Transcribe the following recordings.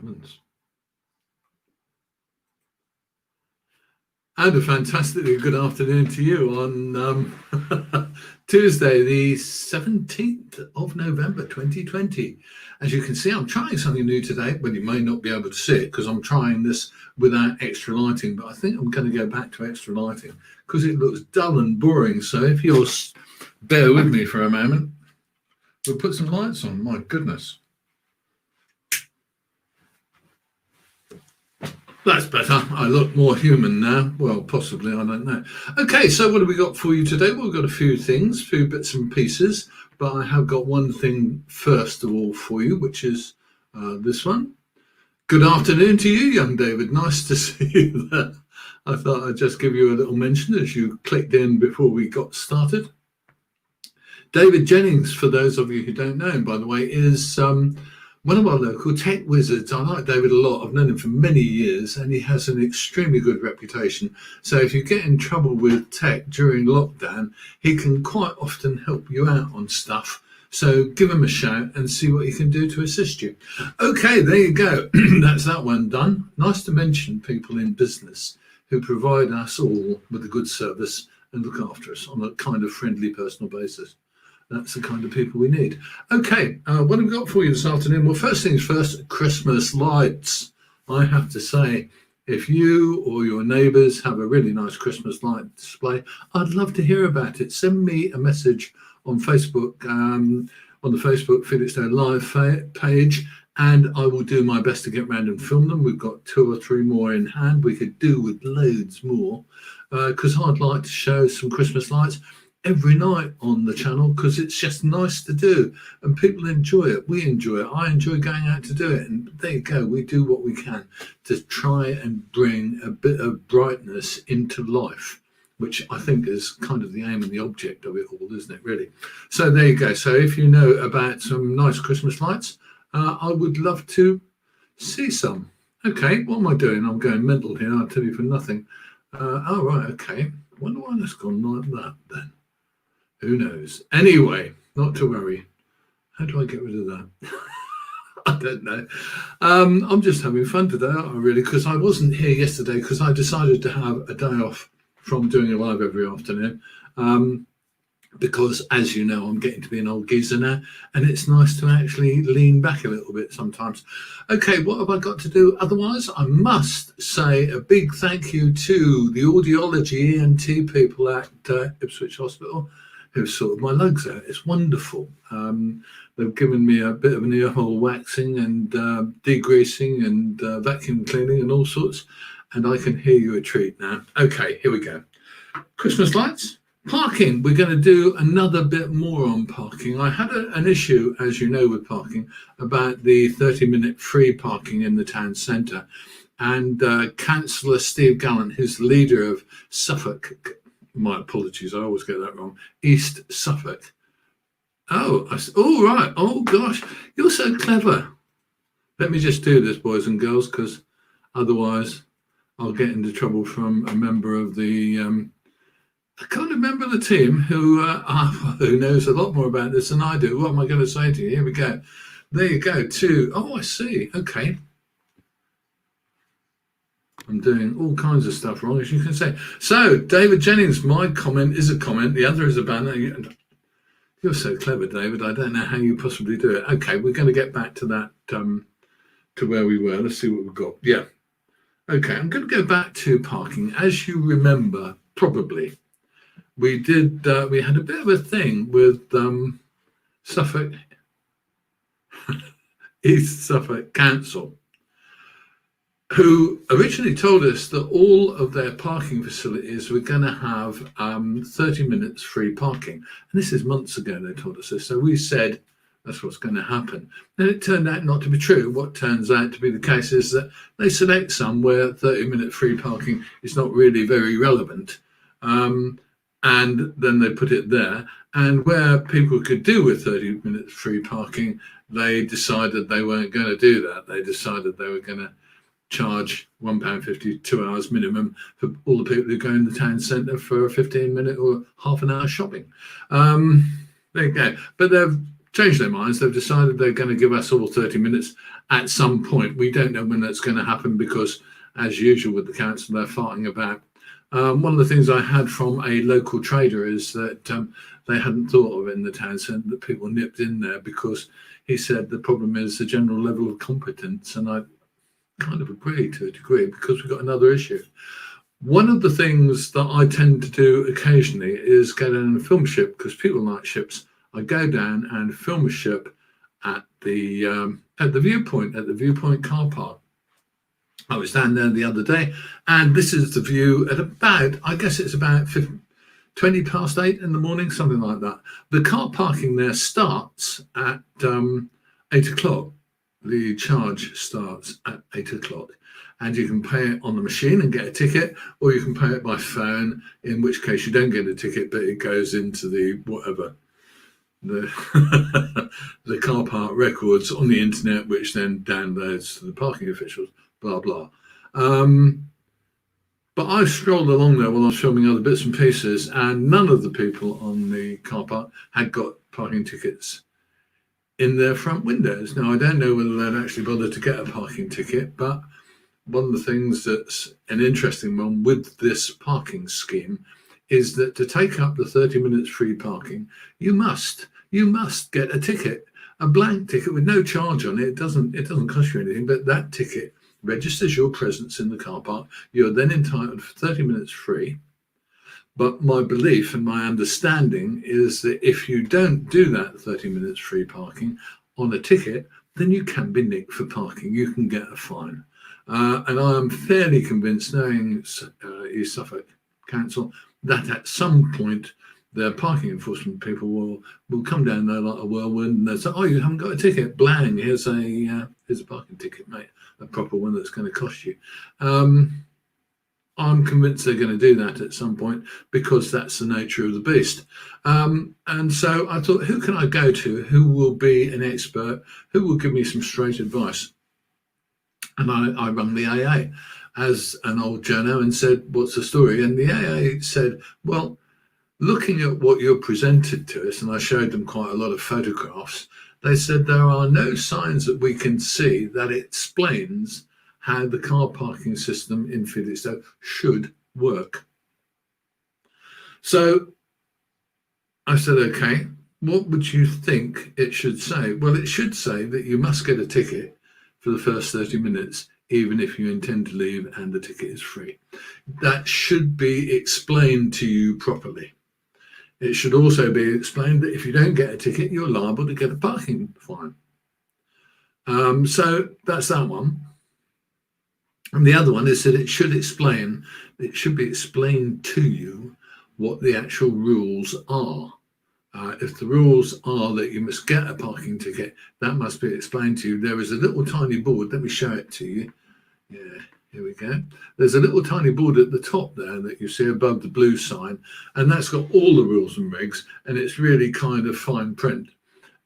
Heavens. And a fantastically good afternoon to you on Tuesday, the 17th of November, 2020. As you can see, I'm trying something new today. Well, you may not be able to see it because I'm trying this without extra lighting, but I think I'm going to go back to extra lighting because it looks dull and boring. So if you'll bear with me for a moment, we'll put some lights on. My goodness. That's better. I look more human now. Well, possibly, I don't know. Okay, so what have we got for you today? Well, we've got a few things, a few bits and pieces, but I have got one thing first of all for you, which is this one. Good afternoon to you, young David. Nice to see you there. I thought I'd just give you a little mention as you clicked in before we got started. David Jennings, for those of you who don't know him, by the way, is one of our local tech wizards. I like David a lot. I've known him for many years and he has an extremely good reputation. So if you get in trouble with tech during lockdown, he can quite often help you out on stuff. So give him a shout and see what he can do to assist you. Okay, there you go. That's that one done. Nice to mention people in business who provide us all with a good service and look after us on a kind of friendly personal basis. That's the kind of people we need. Okay, what have we got for you this afternoon? Well, first things first, Christmas lights. I have to say, if you or your neighbours have a really nice Christmas light display, I'd love to hear about it. Send me a message on Facebook, on the Facebook Felixstowe Live page, and I will do my best to get round and film them. We've got 2 or 3 more in hand. We could do with loads more, because I'd like to show some Christmas lights every night on the channel because it's just nice to do and people enjoy it. We enjoy it. I enjoy going out to do it, and there you go. We do what we can to try and bring a bit of brightness into life, which I think is kind of the aim and the object of it all, isn't it, really? So there you go. So if you know about some nice Christmas lights, I would love to see some. Okay, what am I doing? I'm going mental here, I'll tell you for nothing. Oh, right, okay. I wonder why that's gone like that then. Who knows? Anyway, not to worry. How do I get rid of that? I don't know. I'm just having fun today, aren't I, really? Because I wasn't here yesterday because I decided to have a day off from doing a live every afternoon. Because, as you know, I'm getting to be an old geezer now, and it's nice to actually lean back a little bit sometimes. Okay, what have I got to do otherwise? I must say a big thank you to the audiology ENT people at Ipswich Hospital who've sorted my lugs out. It's wonderful. They've given me a bit of an ear hole waxing and degreasing and vacuum cleaning and all sorts, and I can hear you a treat now. Okay, here we go. Christmas lights. Parking, we're going to do another bit more on parking. I had an issue, as you know, with parking about the 30-minute free parking in the town centre. And Councillor Steve Gallant, who's the leader of Suffolk, my apologies, I always get that wrong, East Suffolk. Oh, right. Oh, gosh, you're so clever. Let me just do this, boys and girls, because otherwise I'll get into trouble from a member of the... I can't remember the team who knows a lot more about this than I do. What am I going to say to you? Here we go. There you go. Oh, I see. Okay. I'm doing all kinds of stuff wrong, as you can say. So, David Jennings, my comment is a comment. The other is a banner. You're so clever, David. I don't know how you possibly do it. Okay, we're going to get back to that, to where we were. Let's see what we've got. Yeah. Okay, I'm going to go back to parking. As you remember, probably, we had a bit of a thing with Suffolk, East Suffolk Council, who originally told us that all of their parking facilities were going to have 30 minutes free parking. And this is months ago they told us this. So we said that's what's going to happen. And it turned out not to be true. What turns out to be the case is that they select some where 30-minute free parking is not really very relevant. And then they put it there. And where people could do with 30 minutes free parking, they decided they weren't going to do that. They decided they were going to charge £1.50 2 hours minimum for all the people who go in the town centre for a 15-minute or half an hour shopping. There you go. But they've changed their minds. They've decided they're going to give us all 30 minutes at some point. We don't know when that's going to happen because, as usual with the council, they're farting about. One of the things I had from a local trader is that they hadn't thought of it in the town centre, that people nipped in there because he said the problem is the general level of competence. And I kind of agree to a degree because we've got another issue. One of the things that I tend to do occasionally is go down and film a ship because people like ships. I go down and film a ship at the viewpoint car park. I was down there the other day, and this is the view at about, I guess it's about 20 past 8 in the morning, something like that. The car parking there starts at 8 o'clock. The charge starts at 8 o'clock. And you can pay it on the machine and get a ticket, or you can pay it by phone, in which case you don't get a ticket, but it goes into the the car park records on the internet, which then downloads to the parking officials, blah, blah. But I strolled along there while I was filming other bits and pieces, and none of the people on the car park had got parking tickets in their front windows. Now, I don't know whether they'd actually bothered to get a parking ticket, but one of the things that's an interesting one with this parking scheme is that to take up the 30 minutes free parking, you must get a ticket, a blank ticket with no charge on it. It doesn't cost you anything, but that ticket registers your presence in the car park. You're then entitled for 30 minutes free. But my belief and my understanding is that if you don't do that 30 minutes free parking on a ticket, then you can be nicked for parking. You can get a fine. And I am fairly convinced, knowing East Suffolk Council, that at some point their parking enforcement people will come down there like a whirlwind and they'll say, "Oh, you haven't got a ticket? Blang! Here's a parking ticket, mate, a proper one that's going to cost you." I'm convinced they're going to do that at some point because that's the nature of the beast. And so I thought, who can I go to? Who will be an expert? Who will give me some straight advice? And I rang the AA as an old journo and said, "What's the story?" And the AA said, "Well, looking at what you presented to us," and I showed them quite a lot of photographs, they said there are no signs that we can see that explains how the car parking system in Felixstowe should work. So I said, okay, what would you think it should say? Well, it should say that you must get a ticket for the first 30 minutes, even if you intend to leave and the ticket is free. That should be explained to you properly. It should also be explained that if you don't get a ticket, you're liable to get a parking fine. So that's that one. And the other one is that it should be explained to you what the actual rules are. If the rules are that you must get a parking ticket, that must be explained to you. There is a little tiny board. Let me show it to you. Yeah, here we go. There's a little tiny board at the top there that you see above the blue sign, and that's got all the rules and regs, and it's really kind of fine print.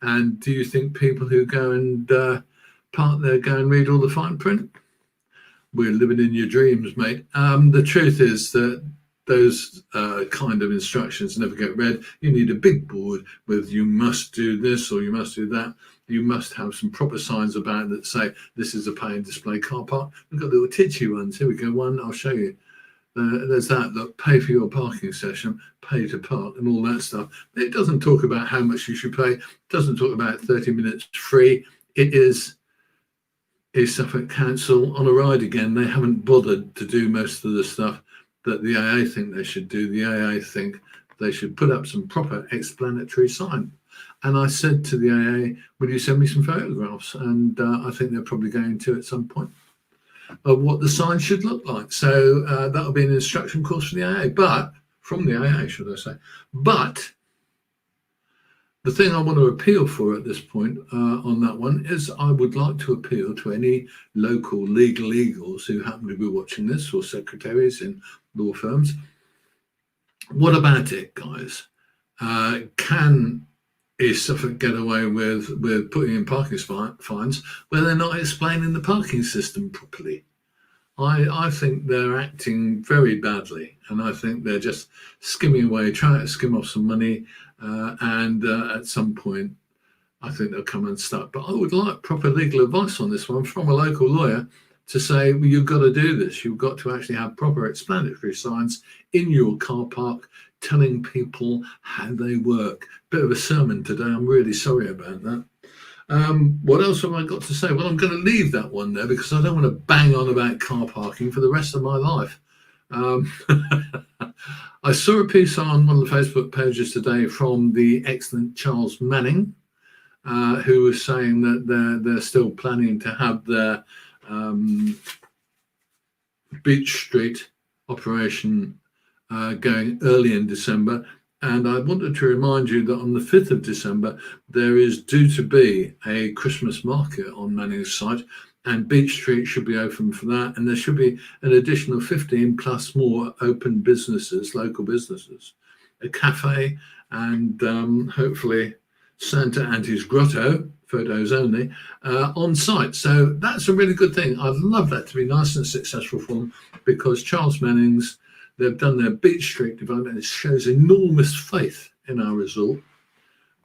And do you think people who go and park there go and read all the fine print? We're living in your dreams, mate. The truth is that those kind of instructions never get read. You need a big board with you must do this or you must do that. You must have some proper signs about it that say this is a pay and display car park. We've got little titchy ones. Here we go. One, I'll show you. There's that. Look, pay for your parking session, pay to park, and all that stuff. It doesn't talk about how much you should pay. It doesn't talk about 30 minutes free. It is East Suffolk Council on a ride again. They haven't bothered to do most of the stuff that the AA think they should do. The AA think they should put up some proper explanatory sign. And I said to the AA, "Will you send me some photographs?" And I think they're probably going to at some point of what the sign should look like. So that'll be an instruction course for the AA, but from the AA, should I say. But the thing I want to appeal for at this point on that one is I would like to appeal to any local legal eagles who happen to be watching this, or secretaries in law firms. What about it, guys? Can East Suffolk get away with putting in parking fines where they're not explaining the parking system properly? I think they're acting very badly, and I think they're just skimming away, trying to skim off some money, and at some point I think they'll come unstuck. But I would like proper legal advice on this one from a local lawyer to say, well, you've got to do this. You've got to actually have proper explanatory signs in your car park telling people how they work. Bit of a sermon today. I'm really sorry about that. What else have I got to say? Well, I'm going to leave that one there because I don't want to bang on about car parking for the rest of my life. I saw a piece on one of the Facebook pages today from the excellent Charles Manning, who was saying that they're still planning to have their Beach Street operation going early in December. And I wanted to remind you that on the 5th of December, there is due to be a Christmas market on Manning's site, and Beach Street should be open for that. And there should be an additional 15 plus more open businesses, local businesses, a cafe, and hopefully Santa Auntie's Grotto, photos only, on site. So that's a really good thing. I'd love that to be nice and successful for them, because Charles Manning's, they've done their Beach Street development. It shows enormous faith in our resort,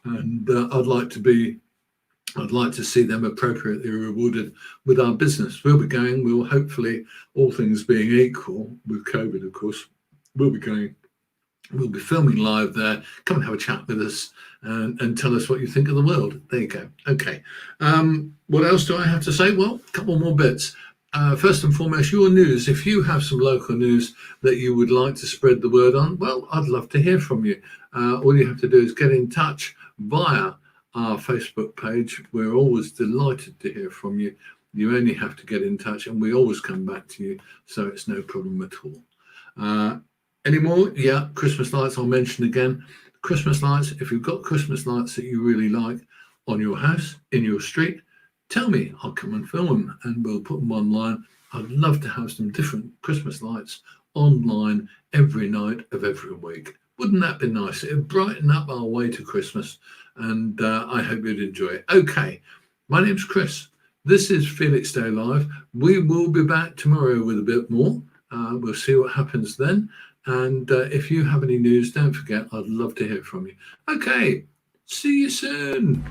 and I'd like to see them appropriately rewarded with our business. We'll be going. We'll hopefully, all things being equal, with COVID, of course, we'll be going. We'll be filming live there. Come and have a chat with us and tell us what you think of the world. There you go. Okay. What else do I have to say? Well, a couple more bits. First and foremost, your news. If you have some local news that you would like to spread the word on, well, I'd love to hear from you. All you have to do is get in touch via our Facebook page. We're always delighted to hear from you. You only have to get in touch, and we always come back to you, so it's no problem at all. Any more? Yeah, Christmas lights, I'll mention again. Christmas lights, if you've got Christmas lights that you really like on your house, in your street, tell me. I'll come and film them and we'll put them online. I'd love to have some different Christmas lights online every night of every week. Wouldn't that be nice? It would brighten up our way to Christmas, and I hope you'd enjoy it. Okay, my name's Chris. This is Felixstowe Live. We will be back tomorrow with a bit more. We'll see what happens then. And if you have any news, don't forget, I'd love to hear from you. Okay, see you soon.